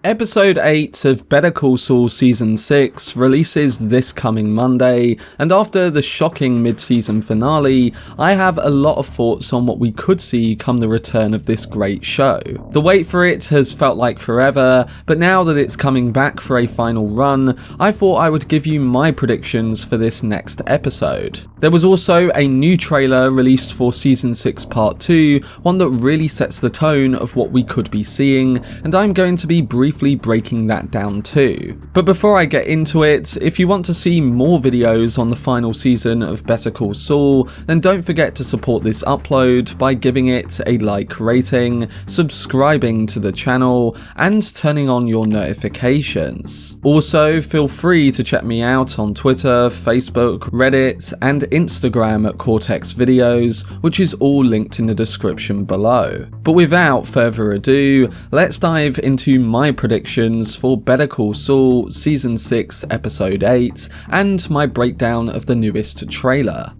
Episode 8 of Better Call Saul Season 6 releases this coming Monday, and after the shocking mid-season finale, I have a lot of thoughts on what we could see come the return of this great show. The wait for it has felt like forever, but now that it's coming back for a final run, I thought I would give you my predictions for this next episode. There was also a new trailer released for Season 6 Part 2, one that really sets the tone of what we could be seeing, and I'm going to be briefly breaking that down too. But before I get into it, if you want to see more videos on the final season of Better Call Saul, then don't forget to support this upload by giving it a like rating, subscribing to the channel, and turning on your notifications. Also, feel free to check me out on Twitter, Facebook, Reddit, and Instagram at Cortex Videos, which is all linked in the description below. But without further ado, let's dive into my predictions for Better Call Saul Season 6 Episode 8 and my breakdown of the newest trailer.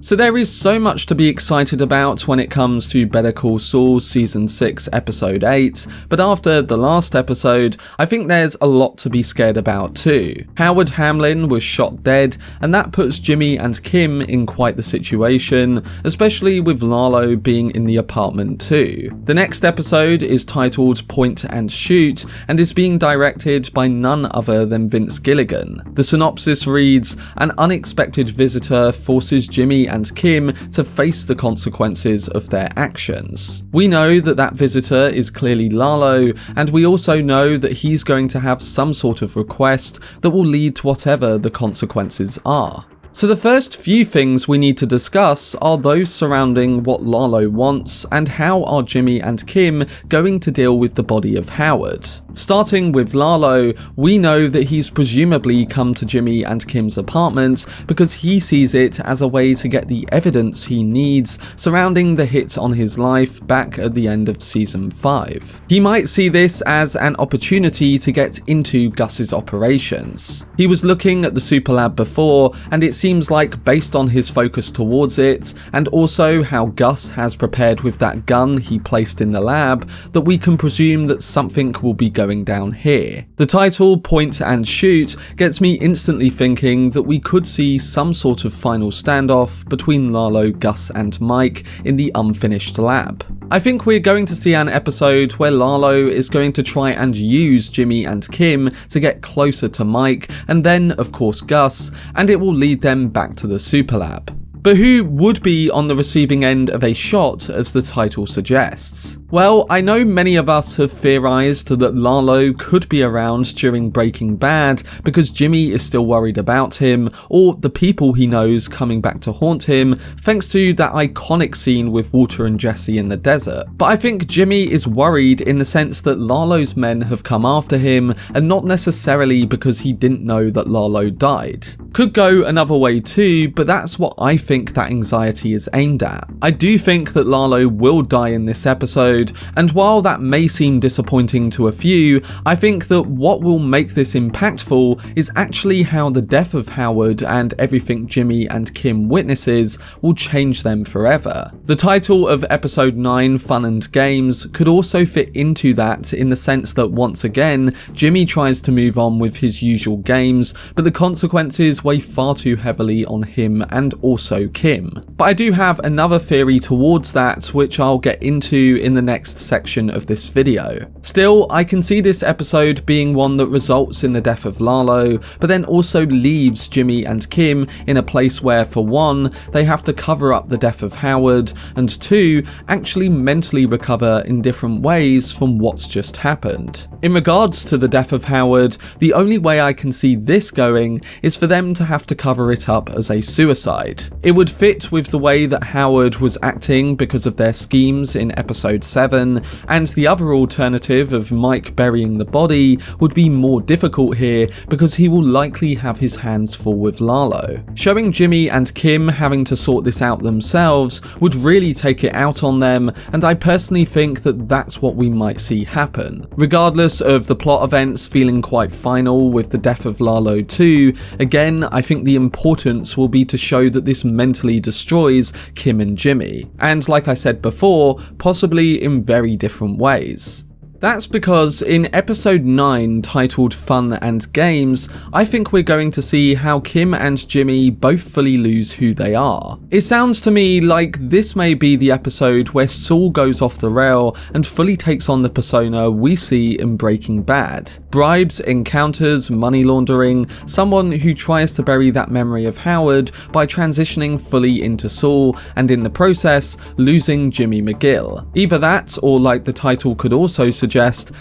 So there is so much to be excited about when it comes to Better Call Saul Season 6 Episode 8, but after the last episode, I think there's a lot to be scared about too. Howard Hamlin was shot dead, and that puts Jimmy and Kim in quite the situation, especially with Lalo being in the apartment too. The next episode is titled Point and Shoot, and is being directed by none other than Vince Gilligan. The synopsis reads, "An unexpected visitor forces Jimmy and Kim to face the consequences of their actions." We know that that visitor is clearly Lalo, and we also know that he's going to have some sort of request that will lead to whatever the consequences are. So the first few things we need to discuss are those surrounding what Lalo wants and how are Jimmy and Kim going to deal with the body of Howard. Starting with Lalo, we know that he's presumably come to Jimmy and Kim's apartment because he sees it as a way to get the evidence he needs surrounding the hit on his life back at the end of Season 5. He might see this as an opportunity to get into Gus's operations. He was looking at the super lab before, and it seems like based on his focus towards it, and also how Gus has prepared with that gun he placed in the lab, that we can presume that something will be going down here. The title Point and Shoot gets me instantly thinking that we could see some sort of final standoff between Lalo, Gus and Mike in the unfinished lab. I think we're going to see an episode where Lalo is going to try and use Jimmy and Kim to get closer to Mike, and then of course Gus, and it will lead them back to the super lab. But who would be on the receiving end of a shot, as the title suggests? Well, I know many of us have theorized that Lalo could be around during Breaking Bad because Jimmy is still worried about him, or the people he knows coming back to haunt him, thanks to that iconic scene with Walter and Jesse in the desert. But I think Jimmy is worried in the sense that Lalo's men have come after him, and not necessarily because he didn't know that Lalo died. Could go another way too, but that's what I think that anxiety is aimed at. I do think that Lalo will die in this episode, and while that may seem disappointing to a few, I think that what will make this impactful is actually how the death of Howard and everything Jimmy and Kim witnesses will change them forever. The title of episode 9, Fun and Games, could also fit into that in the sense that once again, Jimmy tries to move on with his usual games, but the consequences weigh far too heavily on him and also Kim. But I do have another theory towards that, which I'll get into in the next section of this video. Still, I can see this episode being one that results in the death of Lalo, but then also leaves Jimmy and Kim in a place where, for one, they have to cover up the death of Howard, and two, actually mentally recover in different ways from what's just happened. In regards to the death of Howard, the only way I can see this going is for them to have to cover it up as a suicide. It would fit with the way that Howard was acting because of their schemes in episode 7, and the other alternative of Mike burying the body would be more difficult here because he will likely have his hands full with Lalo. Showing Jimmy and Kim having to sort this out themselves would really take it out on them, and I personally think that that's what we might see happen. Regardless of the plot events feeling quite final with the death of Lalo too, again, I think the importance will be to show that this mentally destroys Kim and Jimmy, and like I said before, possibly in very different ways. That's because in episode 9, titled Fun and Games, I think we're going to see how Kim and Jimmy both fully lose who they are. It sounds to me like this may be the episode where Saul goes off the rail and fully takes on the persona we see in Breaking Bad. Bribes, encounters, money laundering, someone who tries to bury that memory of Howard by transitioning fully into Saul and in the process losing Jimmy McGill. Either that, or like the title could also suggest,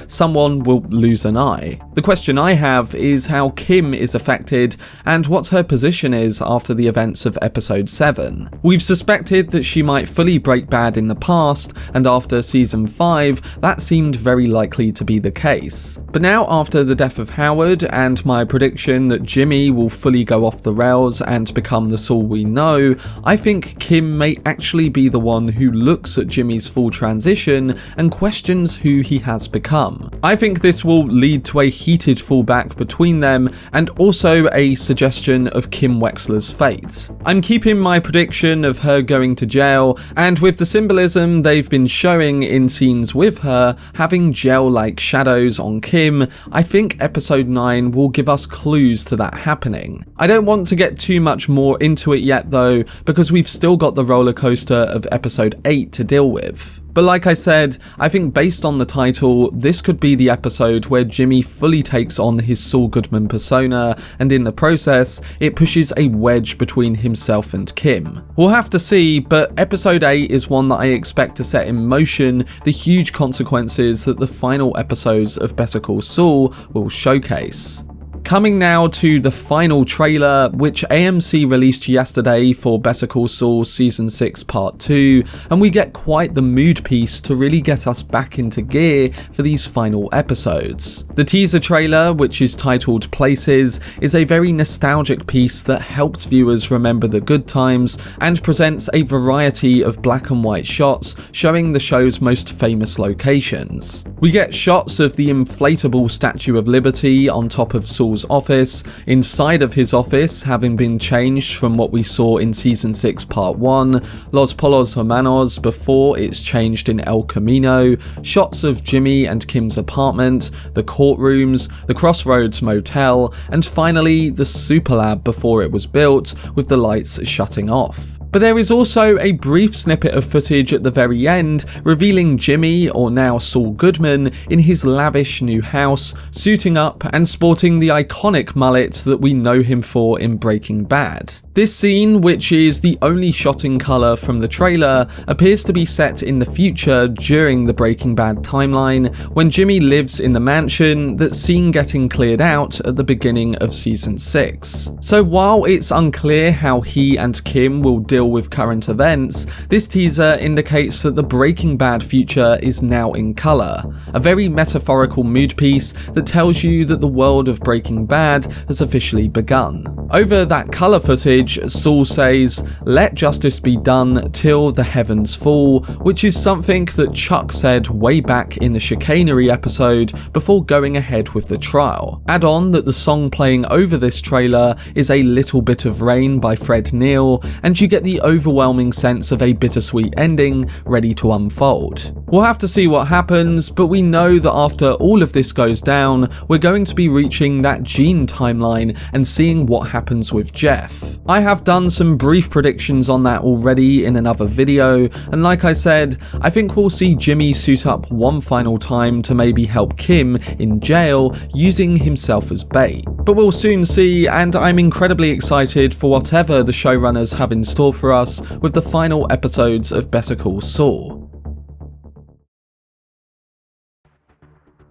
someone will lose an eye. The question I have is how Kim is affected and what her position is after the events of episode 7. We've suspected that she might fully break bad in the past, and after season 5 that seemed very likely to be the case. But now, after the death of Howard and my prediction that Jimmy will fully go off the rails and become the Saul we know, I think Kim may actually be the one who looks at Jimmy's full transition and questions who he has become. I think this will lead to a heated fallback between them and also a suggestion of Kim Wexler's fate. I'm keeping my prediction of her going to jail, and with the symbolism they've been showing in scenes with her having gel-like shadows on Kim, I think episode 9 will give us clues to that happening. I don't want to get too much more into it yet though, because we've still got the roller coaster of episode 8 to deal with. But like I said, I think based on the title, this could be the episode where Jimmy fully takes on his Saul Goodman persona, and in the process, it pushes a wedge between himself and Kim. We'll have to see, but episode 8 is one that I expect to set in motion the huge consequences that the final episodes of Better Call Saul will showcase. Coming now to the final trailer, which AMC released yesterday for Better Call Saul Season 6 Part 2, and we get quite the mood piece to really get us back into gear for these final episodes. The teaser trailer, which is titled Places, is a very nostalgic piece that helps viewers remember the good times and presents a variety of black and white shots showing the show's most famous locations. We get shots of the inflatable Statue of Liberty on top of Saul's office, inside of his office having been changed from what we saw in Season 6 Part 1, Los Polos Hermanos before it's changed in El Camino, shots of Jimmy and Kim's apartment, the courtrooms, the Crossroads Motel, and finally the Super Lab before it was built, with the lights shutting off. But there is also a brief snippet of footage at the very end revealing Jimmy, or now Saul Goodman, in his lavish new house, suiting up and sporting the iconic mullet that we know him for in Breaking Bad. This scene, which is the only shot in colour from the trailer, appears to be set in the future during the Breaking Bad timeline, when Jimmy lives in the mansion that's seen getting cleared out at the beginning of Season 6. So while it's unclear how he and Kim will deal with current events, this teaser indicates that the Breaking Bad future is now in colour, a very metaphorical mood piece that tells you that the world of Breaking Bad has officially begun. Over that colour footage, Saul says, "Let justice be done till the heavens fall," which is something that Chuck said way back in the chicanery episode before going ahead with the trial. Add on that the song playing over this trailer is A Little Bit of Rain by Fred Neil, and you get the overwhelming sense of a bittersweet ending ready to unfold. We'll have to see what happens, but we know that after all of this goes down, we're going to be reaching that Gene timeline and seeing what happens with Jeff. I have done some brief predictions on that already in another video, and like I said, I think we'll see Jimmy suit up one final time to maybe help Kim in jail, using himself as bait. But we'll soon see, and I'm incredibly excited for whatever the showrunners have in store for us with the final episodes of Better Call Saul.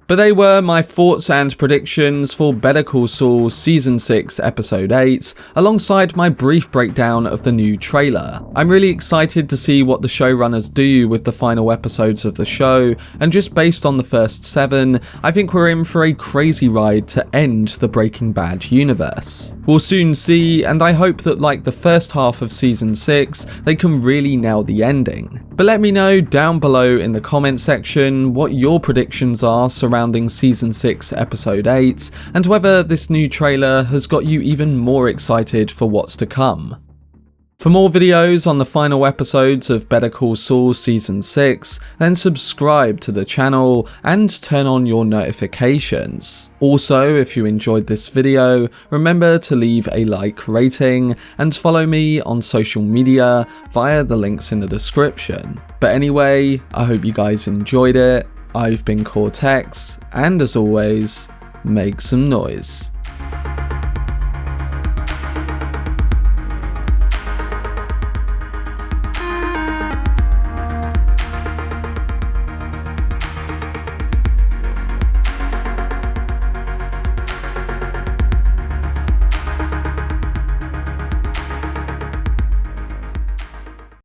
But they were my thoughts and predictions for Better Call Saul Season 6 Episode 8, alongside my brief breakdown of the new trailer. I'm really excited to see what the showrunners do with the final episodes of the show, and just based on the first 7, I think we're in for a crazy ride to end the Breaking Bad universe. We'll soon see, and I hope that like the first half of Season 6, they can really nail the ending. But let me know down below in the comment section what your predictions are surrounding Season 6 Episode 8, and whether this new trailer has got you even more excited for what's to come. For more videos on the final episodes of Better Call Saul Season 6, then subscribe to the channel and turn on your notifications. Also, if you enjoyed this video, remember to leave a like rating and follow me on social media via the links in the description. But anyway, I hope you guys enjoyed it. I've been Cortex, and as always, make some noise.